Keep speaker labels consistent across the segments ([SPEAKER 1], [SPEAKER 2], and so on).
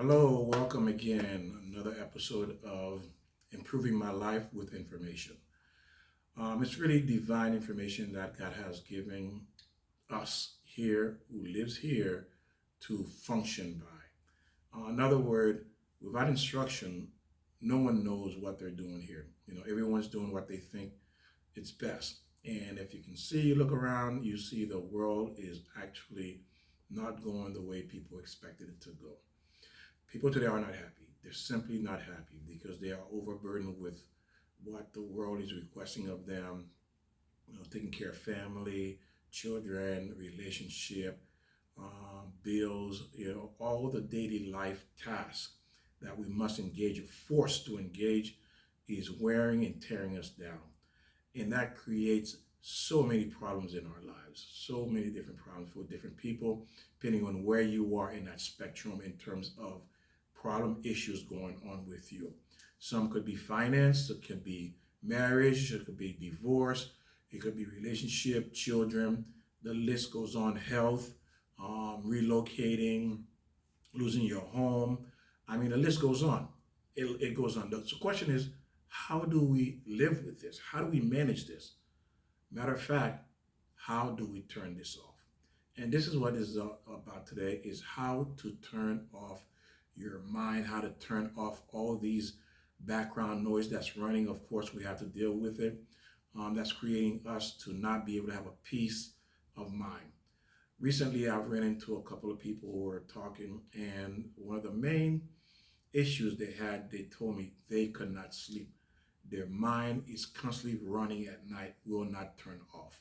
[SPEAKER 1] Hello, welcome again. Another episode of Improving My Life with Information. It's really divine information that God has given us here, who lives here, to function by. In other words, without instruction, no one knows what they're doing here. Everyone's doing what they think it's best. And if you can see, look around, you see the world is actually not going the way people expected it to go. People today are not happy. They're simply not happy because they are overburdened with what the world is requesting of them, taking care of family, children, relationship, bills, all the daily life tasks that we must engage, or forced to engage, is wearing and tearing us down. And that creates so many problems in our lives, so many different problems for different people, depending on where you are in that spectrum in terms of problem issues going on with you. Some could be finance, it could be marriage, it could be divorce, it could be relationship, children, the list goes on, health, relocating, losing your home. I mean, the list goes on. It goes on. The question is, how do we live with this? How do we manage this? Matter of fact, how do we turn this off? And this is what is about today, is how to turn off your mind, how to turn off all these background noise that's running. Of course, we have to deal with it. That's creating us to not be able to have a peace of mind. Recently, I've ran into a couple of people who were talking, and one of the main issues they had, they told me they could not sleep. Their mind is constantly running at night, will not turn off.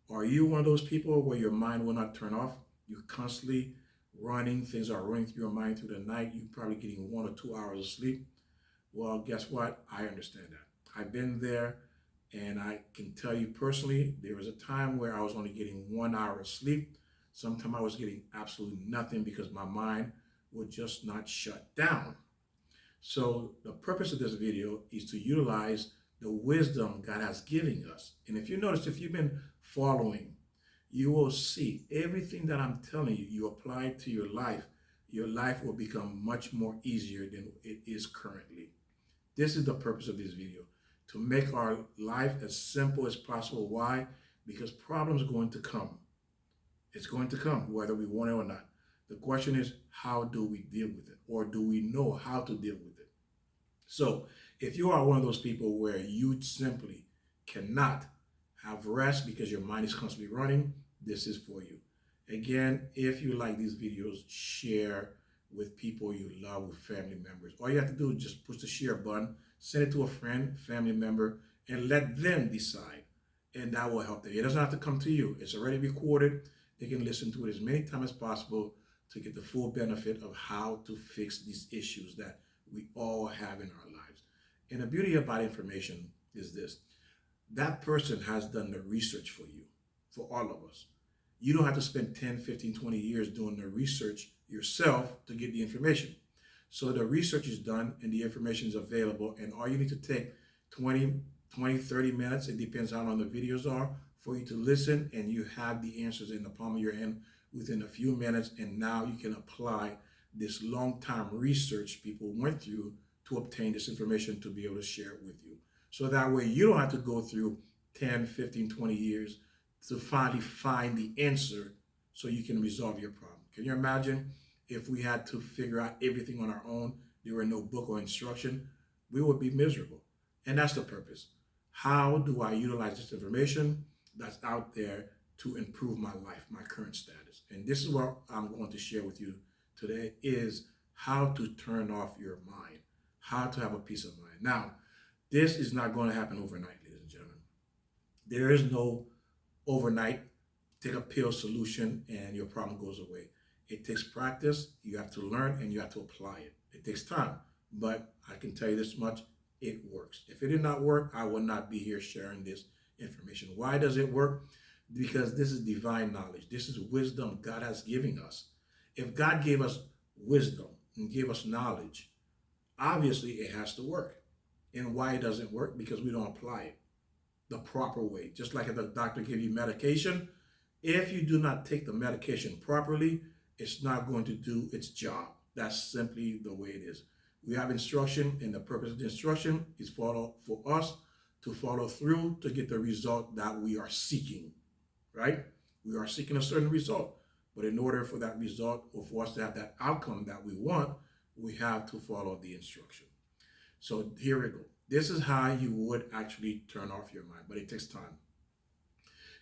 [SPEAKER 1] Are you one of those people where your mind will not turn off? You're constantly running, things are running through your mind through the night. You're probably getting 1 or 2 hours of sleep. Well, guess what? I understand that. I've been there, and I can tell you personally, there was a time where I was only getting 1 hour of sleep. Sometimes I was getting absolutely nothing because my mind would just not shut down. So the purpose of this video is to utilize the wisdom God has given us. And if you notice, if you've been following, you will see everything that I'm telling you, you apply to your life will become much more easier than it is currently. This is the purpose of this video, to make our life as simple as possible. Why? Because problems are going to come. It's going to come, whether we want it or not. The question is, how do we deal with it? Or do we know how to deal with it? So if you are one of those people where you simply cannot have rest because your mind is constantly running, this is for you. Again, if you like these videos, share with people you love, with family members. All you have to do is just push the share button, send it to a friend, family member, and let them decide. And that will help them. It doesn't have to come to you. It's already recorded. They can listen to it as many times as possible to get the full benefit of how to fix these issues that we all have in our lives. And the beauty about information is this: that person has done the research for you, for all of us. You don't have to spend 10, 15, 20 years doing the research yourself to get the information. So the research is done and the information is available, and all you need to take 30 minutes, it depends how long the videos are, for you to listen, and you have the answers in the palm of your hand within a few minutes. And now you can apply this long time research people went through to obtain this information to be able to share it with you. So that way you don't have to go through 10, 15, 20 years to finally find the answer so you can resolve your problem. Can you imagine if we had to figure out everything on our own, there were no book or instruction, we would be miserable. And that's the purpose. How do I utilize this information that's out there to improve my life, my current status? And this is what I'm going to share with you today, is how to turn off your mind, how to have a peace of mind. Now, this is not going to happen overnight, ladies and gentlemen. There is no overnight, take a pill solution and your problem goes away. It takes practice, you have to learn, and you have to apply it. It takes time, but I can tell you this much, it works. If it did not work, I would not be here sharing this information. Why does it work? Because this is divine knowledge. This is wisdom God has given us. If God gave us wisdom and gave us knowledge, obviously it has to work. And why it doesn't work? Because we don't apply it the proper way. Just like if the doctor gave you medication, if you do not take the medication properly, it's not going to do its job. That's simply the way it is. We have instruction, and the purpose of the instruction is for us to follow through to get the result that we are seeking, right? We are seeking a certain result. But in order for that result or for us to have that outcome that we want, we have to follow the instruction. So here we go. This is how you would actually turn off your mind, but it takes time.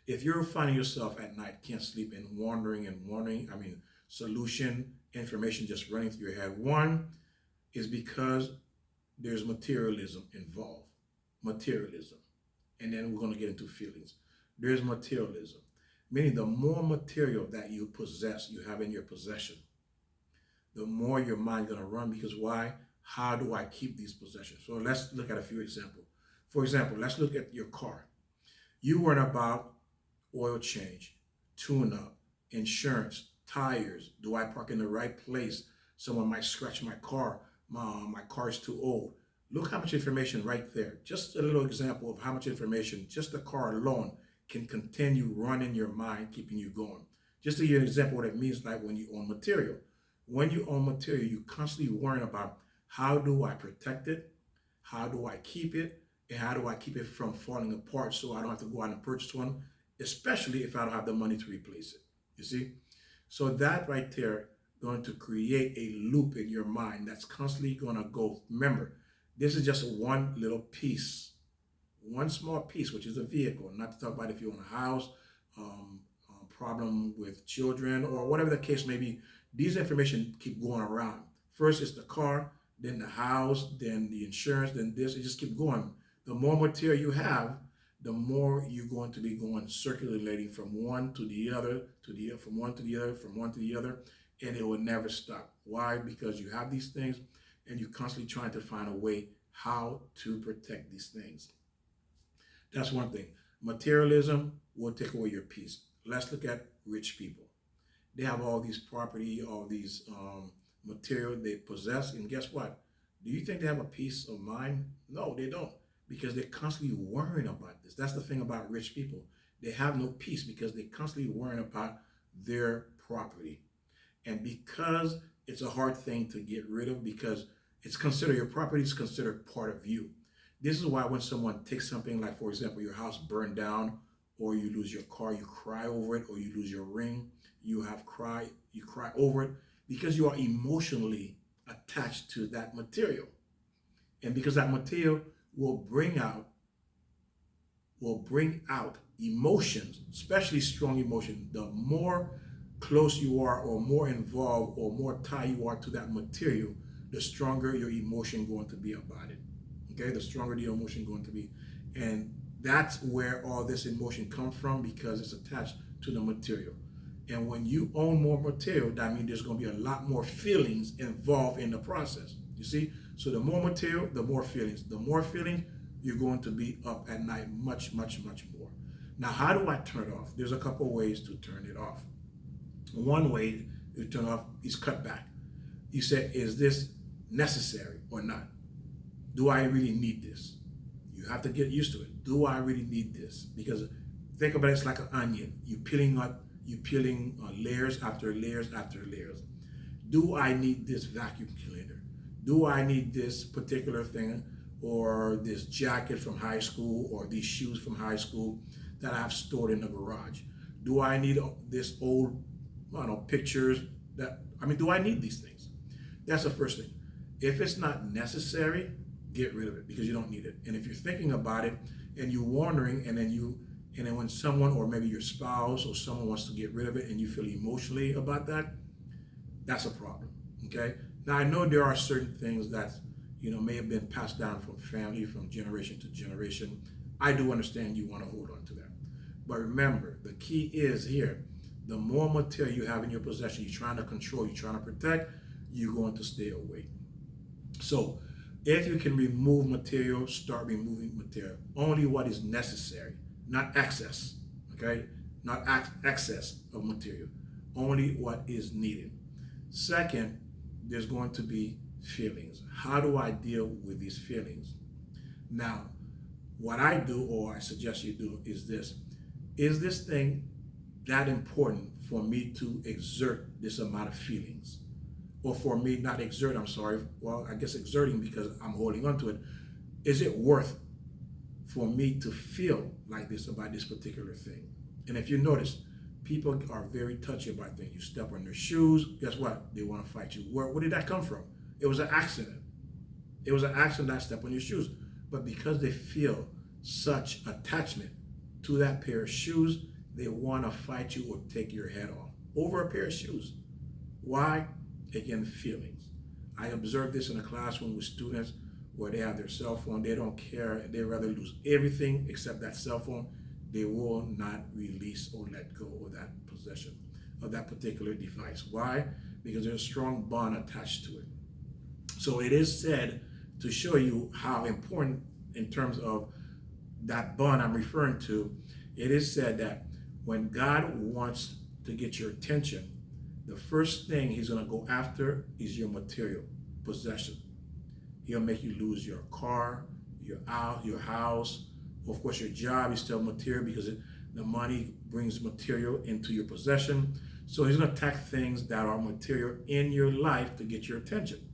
[SPEAKER 1] If you're finding yourself at night, can't sleep, and wondering, solution, information just running through your head. One is because there's materialism involved. Materialism. And then we're going to get into feelings. There's materialism, meaning the more material that you possess, you have in your possession, the more your mind going to run. Because why? How do I keep these possessions? So let's look at a few examples. For example, let's look at your car. You worry about oil change, tune up, insurance, tires. Do I park in the right place? Someone might scratch my car. My car is too old. Look how much information right there. Just a little example of how much information just the car alone can continue running your mind, keeping you going. Just to give you an example of what it means like when you own material. When you own material, you constantly worrying about how do I protect it? How do I keep it? And how do I keep it from falling apart so I don't have to go out and purchase one, especially if I don't have the money to replace it. You see? So that right there going to create a loop in your mind that's constantly going to go. Remember, this is just one little piece, one small piece, which is a vehicle. Not to talk about if you own a house, problem with children, or whatever the case may be. These information keep going around. First it's the car, then the house, then the insurance, then this. It just keeps going. The more material you have, the more you're going to be going circulating from one to the other, from one to the other, from one to the other, and it will never stop. Why? Because you have these things, and you're constantly trying to find a way how to protect these things. That's one thing. Materialism will take away your peace. Let's look at rich people. They have all these property, all these material they possess, and guess what? Do you think they have a peace of mind? No, they don't, because they're constantly worrying about this. That's the thing about rich people. They have no peace because they're constantly worrying about their property. And because it's a hard thing to get rid of, because it's considered, your property is considered part of you. This is why when someone takes something like, for example, your house burned down, or you lose your car, you cry over it, or you lose your ring, you cry over it, because you are emotionally attached to that material. And because that material will bring out emotions, especially strong emotion. The more close you are, or more involved, or more tied you are to that material, the stronger your emotion going to be about it. Okay, the stronger the emotion going to be. And that's where all this emotion comes from, because it's attached to the material. And when you own more material, that means there's going to be a lot more feelings involved in the process. You see? So the more material, the more feelings. The more feelings, you're going to be up at night much, much, much more. Now, how do I turn it off? There's a couple ways to turn it off. One way to turn it off is cut back. You say, is this necessary or not? Do I really need this? You have to get used to it. Do I really need this? Because think about it, it's like an onion. You're peeling layers after layers after layers. Do I need this vacuum cleaner? Do I need this particular thing, or this jacket from high school, or these shoes from high school that I have stored in the garage? Do I need this old, pictures do I need these things? That's the first thing. If it's not necessary, get rid of it, because you don't need it. And if you're thinking about it and you're wondering, and then when someone, or maybe your spouse or someone, wants to get rid of it and you feel emotionally about that, that's a problem. Okay. Now I know there are certain things that may have been passed down from family, from generation to generation. I do understand you want to hold on to that. But remember, the key is here, the more material you have in your possession, you're trying to control, you're trying to protect, you're going to stay away. So if you can remove material, start removing material. Only what is necessary, not excess, okay? Not excess of material. Only what is needed. Second, there's going to be feelings. How do I deal with these feelings? Now, what I do, or I suggest you do, is this. Is this thing that important for me to exert this amount of feelings? or for me not exert, I'm sorry, well, I guess exerting because I'm holding on to it, is it worth for me to feel like this about this particular thing? And if you notice, people are very touchy about things. You step on their shoes, guess what? They want to fight you. Where did that come from? It was an accident. It was an accident that I stepped on your shoes. But because they feel such attachment to that pair of shoes, they want to fight you or take your head off over a pair of shoes. Why? Again, feelings. I observed this in a classroom with students where they have their cell phone. They don't care. They rather lose everything except that cell phone. They will not release or let go of that possession of that particular device. Why? Because there's a strong bond attached to it. So it is said to show you how important in terms of that bond I'm referring to. It is said that when God wants to get your attention, the first thing he's going to go after is your material possession. He'll make you lose your car, your house. Of course, your job is still material because the money brings material into your possession. So he's going to attack things that are material in your life to get your attention.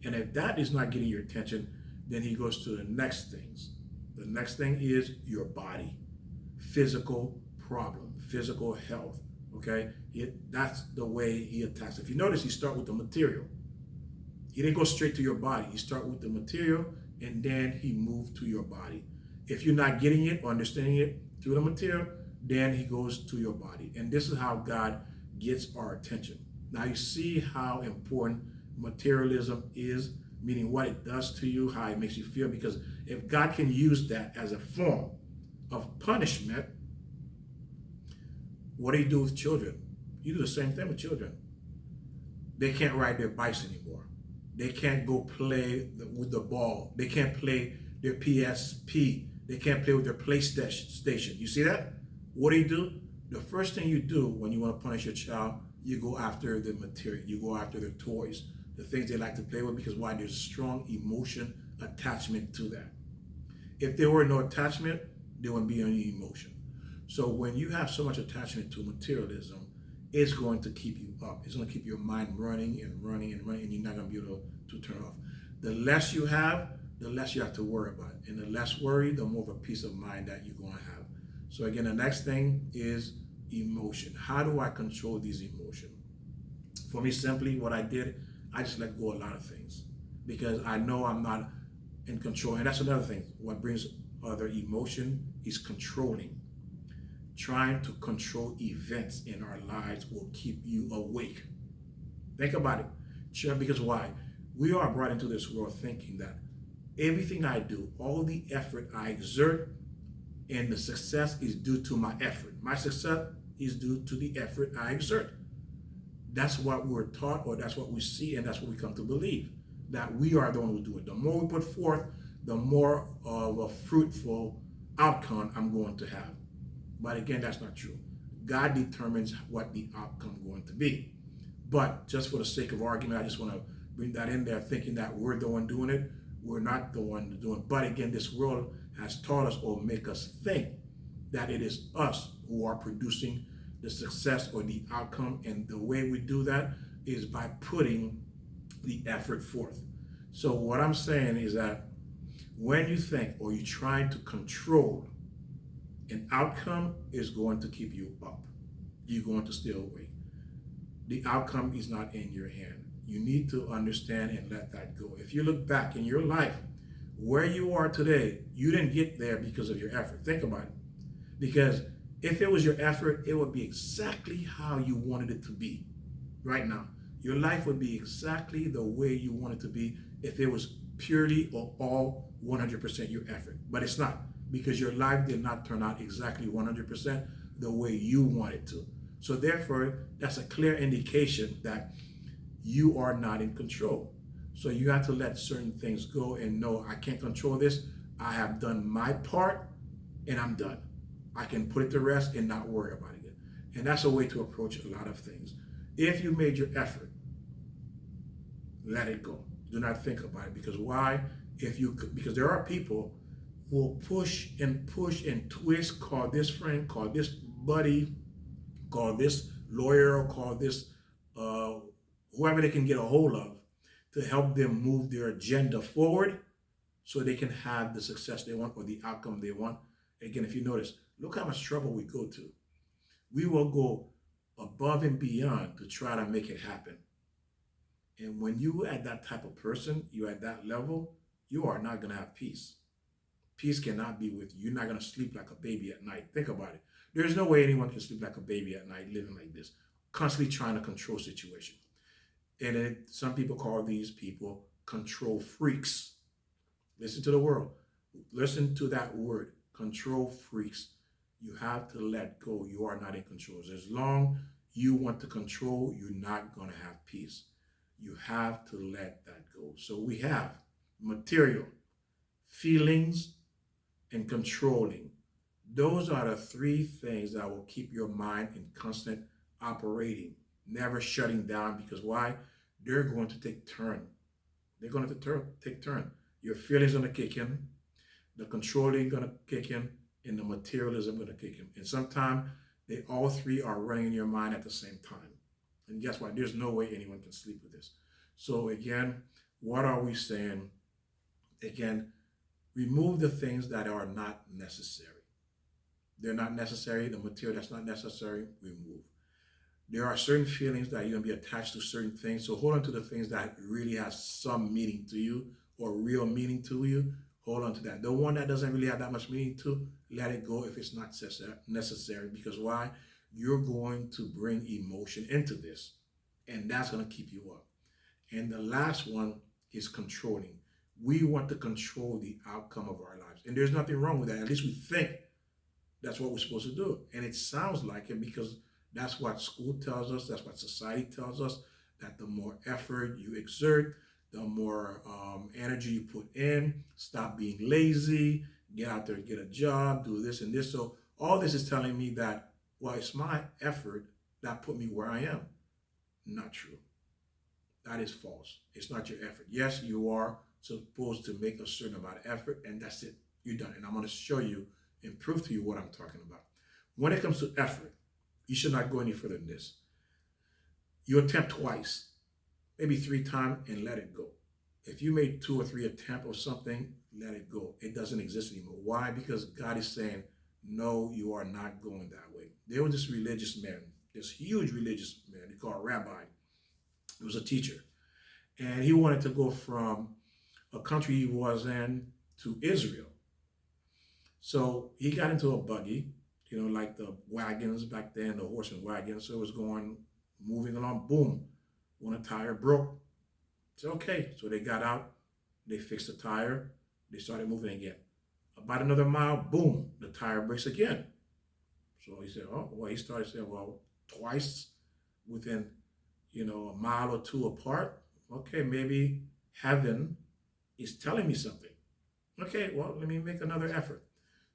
[SPEAKER 1] And if that is not getting your attention, then he goes to the next things. The next thing is your body, physical problem, physical health. Okay, that's the way he attacks. If you notice, he starts with the material. He didn't go straight to your body. He started with the material, and then he moved to your body. If you're not getting it or understanding it through the material, then he goes to your body. And this is how God gets our attention. Now you see how important materialism is, meaning what it does to you, how it makes you feel. Because if God can use that as a form of punishment, what do you do with children? You do the same thing with children. They can't ride their bikes anymore. They can't go play with the ball. They can't play their PSP. They can't play with their PlayStation. You see that? What do? The first thing you do when you want to punish your child, you go after the material. You go after their toys, the things they like to play with, because why? There's a strong emotion attachment to that. If there were no attachment, there wouldn't be any emotion. So when you have so much attachment to materialism, it's going to keep you up. It's going to keep your mind running and running and running, and you're not going to be able to turn off. The less you have, the less you have to worry about. And the less worry, the more of a peace of mind that you're going to have. So again, the next thing is emotion. How do I control these emotions? For me, simply what I did, I just let go of a lot of things because I know I'm not in control. And that's another thing. What brings other emotion is controlling. Trying to control events in our lives will keep you awake. Think about it. Sure, because why? We are brought into this world thinking that everything I do, all the effort I exert, and the success is due to my effort. My success is due to the effort I exert. That's what we're taught, or that's what we see, and that's what we come to believe, that we are the one who do it. The more we put forth, the more of a fruitful outcome I'm going to have. But again, that's not true. God determines what the outcome is going to be. But just for the sake of argument, I just want to bring that in there, thinking that we're the one doing it. We're not the one doing it. But again, this world has taught us or make us think that it is us who are producing the success or the outcome. And the way we do that is by putting the effort forth. So what I'm saying is that when you think or you're trying to control an outcome, is going to keep you up. You're going to stay awake. The outcome is not in your hand. You need to understand and let that go. If you look back in your life, where you are today, you didn't get there because of your effort. Think about it. Because if it was your effort, it would be exactly how you wanted it to be right now. Your life would be exactly the way you want it to be if it was purely or all 100% your effort. But it's not, because your life did not turn out exactly 100% the way you want it to. So therefore, that's a clear indication that you are not in control. So you have to let certain things go and know, I can't control this. I have done my part and I'm done. I can put it to rest and not worry about it. And that's a way to approach a lot of things. If you made your effort, let it go. Do not think about it. Because why? Because there are people who will push and twist, call this friend, call this buddy, call this lawyer, or call this whoever they can get a hold of to help them move their agenda forward so they can have the success they want or the outcome they want. Again, if you notice, look how much trouble we go to. We will go above and beyond to try to make it happen. And when you at that type of person, you at that level, you are not going to have peace. Peace cannot be with you. You're not going to sleep like a baby at night. Think about it. There's no way anyone can sleep like a baby at night living like this, constantly trying to control situation. And some people call these people control freaks. Listen to the world. Listen to that word, control freaks. You have to let go. You are not in control. As long you want to control, you're not going to have peace. You have to let that go. So we have material, feelings, and controlling. Those are the three things that will keep your mind in constant operating, never shutting down. Because why? They're going to take turn. They're going to take turn. Your feelings are going to kick in, the controlling going to kick in, and the materialism going to kick in. And sometimes they all three are running in your mind at the same time. And guess what? There's no way anyone can sleep with this. So again, what are we saying? Again, remove the things that are not necessary. They're not necessary. The material that's not necessary, remove. There are certain feelings that you're going to be attached to certain things. So hold on to the things that really has some meaning to you or real meaning to you. Hold on to that. The one that doesn't really have that much meaning to, let it go if it's not necessary. Because why? You're going to bring emotion into this. And that's going to keep you up. And the last one is controlling. We want to control the outcome of our lives. And there's nothing wrong with that. At least we think that's what we're supposed to do. And it sounds like it because that's what school tells us. That's what society tells us, that the more effort you exert, the more energy you put in. Stop being lazy. Get out there, get a job, do this and this. So all this is telling me that, well, it's my effort that put me where I am. Not true. That is false. It's not your effort. Yes, you are supposed to make a certain amount of effort, and that's it. You're done. And I'm going to show you and prove to you what I'm talking about. When it comes to effort, you should not go any further than this. You attempt twice, maybe 3 times, and let it go. If you made 2 or 3 attempts or something, let it go. It doesn't exist anymore. Why? Because God is saying, no, you are not going that way. There was this religious man, this huge religious man, he called a rabbi. He was a teacher. And he wanted to go from a country he was in to Israel. So he got into a buggy, like the wagons back then, the horse and wagons. So it was moving along, boom, when a tire broke. It's okay. So they got out, they fixed the tire, they started moving again. About another mile, boom, the tire breaks again. So he said, he started saying, well, twice within, a mile or 2 apart. Okay, maybe heaven is telling me something. Okay, well, let me make another effort.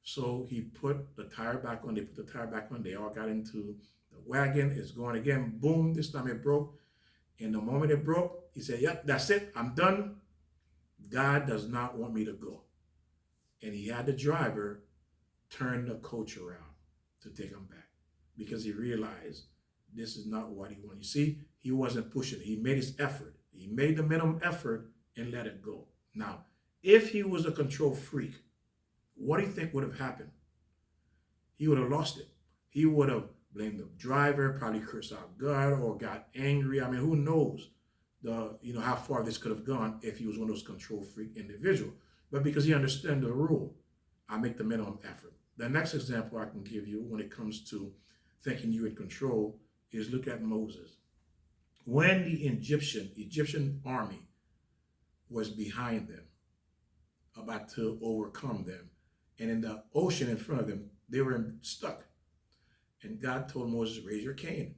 [SPEAKER 1] So he put the tire back on. They put the tire back on. They all got into the wagon. It's going again. Boom, this time it broke. And the moment it broke, he said, yep, that's it. I'm done. God does not want me to go. And he had the driver turn the coach around to take him back because he realized this is not what he wanted. You see, he wasn't pushing. He made his effort. He made the minimum effort and let it go. Now, if he was a control freak, what do you think would have happened? He would have lost it. He would have blamed the driver, probably cursed out God or got angry. I mean, who knows how far this could have gone if he was one of those control freak individuals. But because he understands the rule, I make the minimum effort. The next example I can give you when it comes to thinking you're in control is look at Moses. When the Egyptian army was behind them, about to overcome them, and in the ocean in front of them, they were stuck. And God told Moses, raise your cane.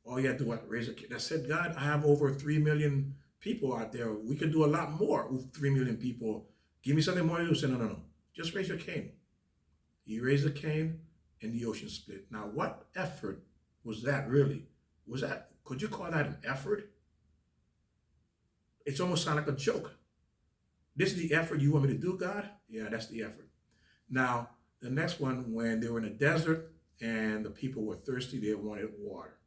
[SPEAKER 1] All you had to do was raise a cane. I said, God, I have over 3 million people out there. We could do a lot more with 3 million people. Give me something more to do. He said, no. Just raise your cane. He raised the cane and the ocean split. Now, what effort was that really? Could you call that an effort? It's almost sound like a joke. This is the effort you want me to do, God? Yeah, that's the effort. Now, the next one, when they were in the desert and the people were thirsty, they wanted water.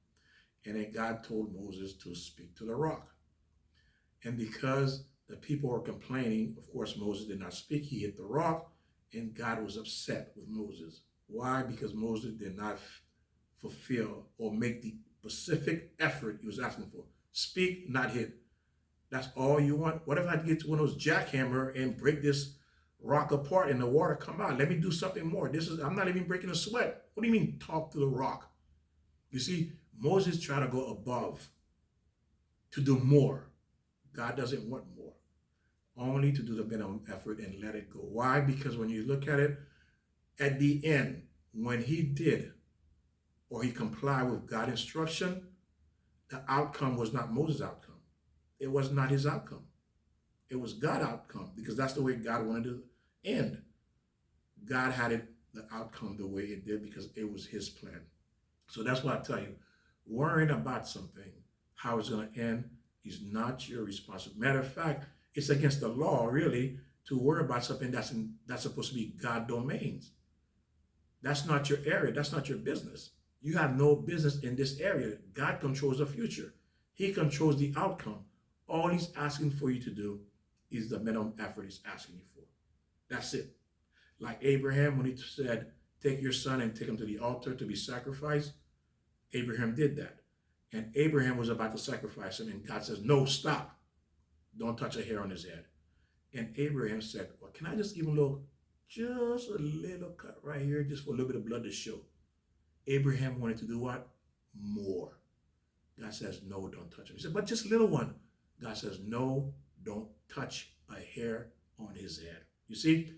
[SPEAKER 1] And then God told Moses to speak to the rock. And because the people were complaining, of course, Moses did not speak. He hit the rock, and God was upset with Moses. Why? Because Moses did not fulfill or make the specific effort he was asking for. Speak, not hit. That's all you want. What if I get to one of those jackhammer and break this rock apart and the water come out? Let me do something more. I'm not even breaking a sweat. What do you mean talk to the rock? You see, Moses tried to go above, to do more. God doesn't want more. Only to do the minimum effort and let it go. Why? Because when you look at it, at the end, when he did or he complied with God's instruction, the outcome was not Moses' outcome. It was not his outcome. It was God's outcome, because that's the way God wanted to end. God had it, the outcome, the way it did, because it was his plan. So that's why I tell you, worrying about something, how it's going to end, is not your responsibility. Matter of fact, it's against the law, really, to worry about something that's supposed to be God domains. That's not your area. That's not your business. You have no business in this area. God controls the future. He controls the outcome. All he's asking for you to do is the minimum effort he's asking you for. That's it. Like Abraham, when he said, take your son and take him to the altar to be sacrificed, Abraham did that. And Abraham was about to sacrifice him, and God says, no, stop. Don't touch a hair on his head. And Abraham said, well, can I just give him just a little cut right here, just for a little bit of blood to show? Abraham wanted to do what? More. God says, no, don't touch him. He said, but just a little one. God says, no, don't touch a hair on his head. You see,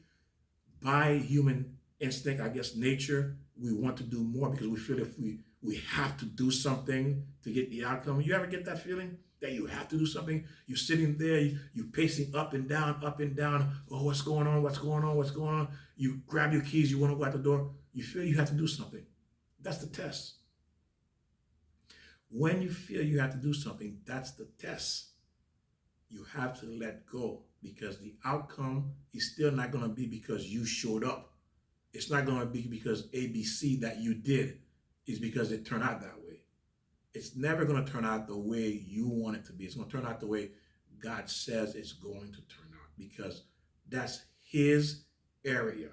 [SPEAKER 1] by human instinct, I guess nature, we want to do more because we feel if we have to do something to get the outcome. You ever get that feeling that you have to do something? You're sitting there, you're pacing up and down, up and down. Oh, what's going on? What's going on? What's going on? You grab your keys, you want to go out the door. You feel you have to do something. That's the test. When you feel you have to do something, that's the test. You have to let go, because the outcome is still not going to be because you showed up. It's not going to be because ABC that you did is because it turned out that way. It's never going to turn out the way you want it to be. It's going to turn out the way God says it's going to turn out, because that's his area.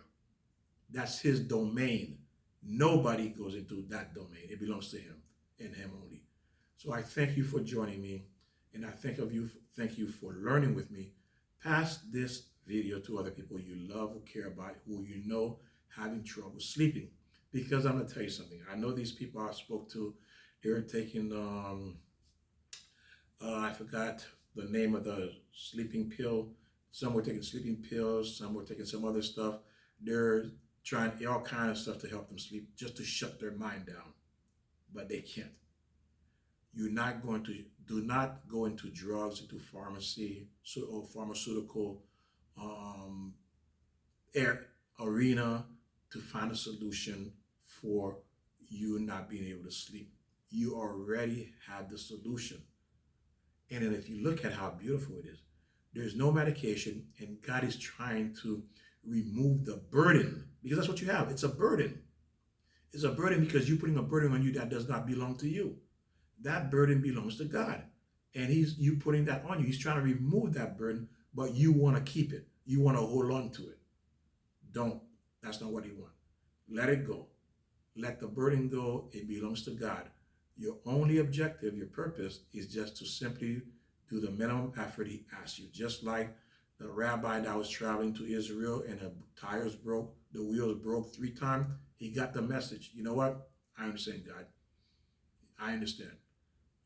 [SPEAKER 1] That's his domain. Nobody goes into that domain. It belongs to him and him only. So I thank you for joining me, and I thank you for learning with me. Pass this video to other people you love or care about, who you know having trouble sleeping. Because I'm going to tell you something. I know these people I spoke to, they were taking, I forgot the name of the sleeping pill. Some were taking sleeping pills. Some were taking some other stuff. They're trying all kinds of stuff to help them sleep, just to shut their mind down. But they can't. Do not go into drugs, into pharmacy, or pharmaceutical arena to find a solution for you not being able to sleep. You already had the solution. And then if you look at how beautiful it is, there's no medication, and God is trying to remove the burden, because that's what you have. It's a burden. It's a burden because you're putting a burden on you that does not belong to you. That burden belongs to God. And you putting that on you. He's trying to remove that burden, but you want to keep it. You want to hold on to it. Don't. That's not what he wants. Let it go. Let the burden go. It belongs to God. Your only objective, your purpose, is just to simply do the minimum effort he asks you. Just like the rabbi that was traveling to Israel and the tires broke, the wheels broke 3 times. He got the message. You know what? I understand, God. I understand.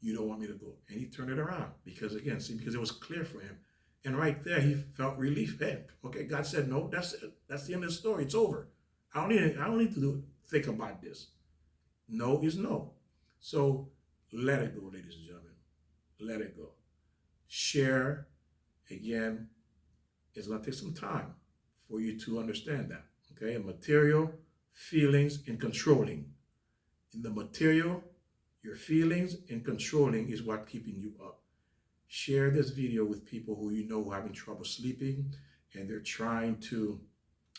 [SPEAKER 1] You don't want me to go. And he turned it around because it was clear for him. And right there, he felt relief. Hey, okay, God said, no, that's it. That's the end of the story. It's over. I don't need to think about this. No is no. So let it go, ladies and gentlemen. Let it go. Share. Again, it's going to take some time for you to understand that. Okay, material, feelings, and controlling. In the material, your feelings and controlling is what keeping you up. Share this video with people who you know who are having trouble sleeping, and they're trying to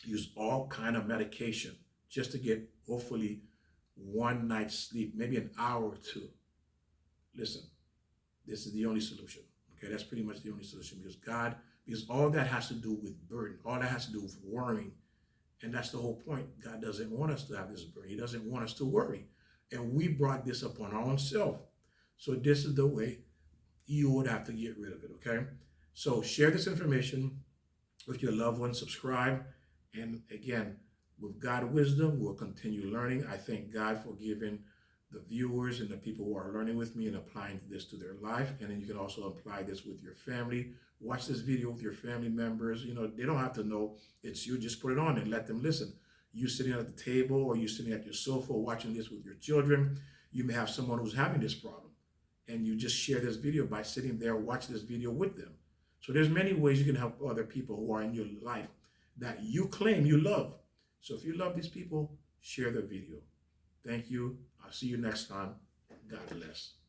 [SPEAKER 1] use all kind of medication just to get hopefully one night's sleep, maybe an hour or two. listen, this is the only solution. Okay, that's pretty much the only solution because all that has to do with burden, all that has to do with worrying. And that's the whole point. God doesn't want us to have this burden. He doesn't want us to worry. And we brought this upon our own self. So this is the way you would have to get rid of it, okay? So share this information with your loved ones, subscribe. And again, with God wisdom, we'll continue learning. I thank God for giving the viewers and the people who are learning with me and applying this to their life. And then you can also apply this with your family. Watch this video with your family members. You know, they don't have to know it's you. Just put it on and let them listen. You sitting at the table or you sitting at your sofa watching this with your children, you may have someone who's having this problem. And you just share this video by sitting there, watch this video with them. So there's many ways you can help other people who are in your life that you claim you love. So if you love these people, share the video. Thank you. I'll see you next time. God bless.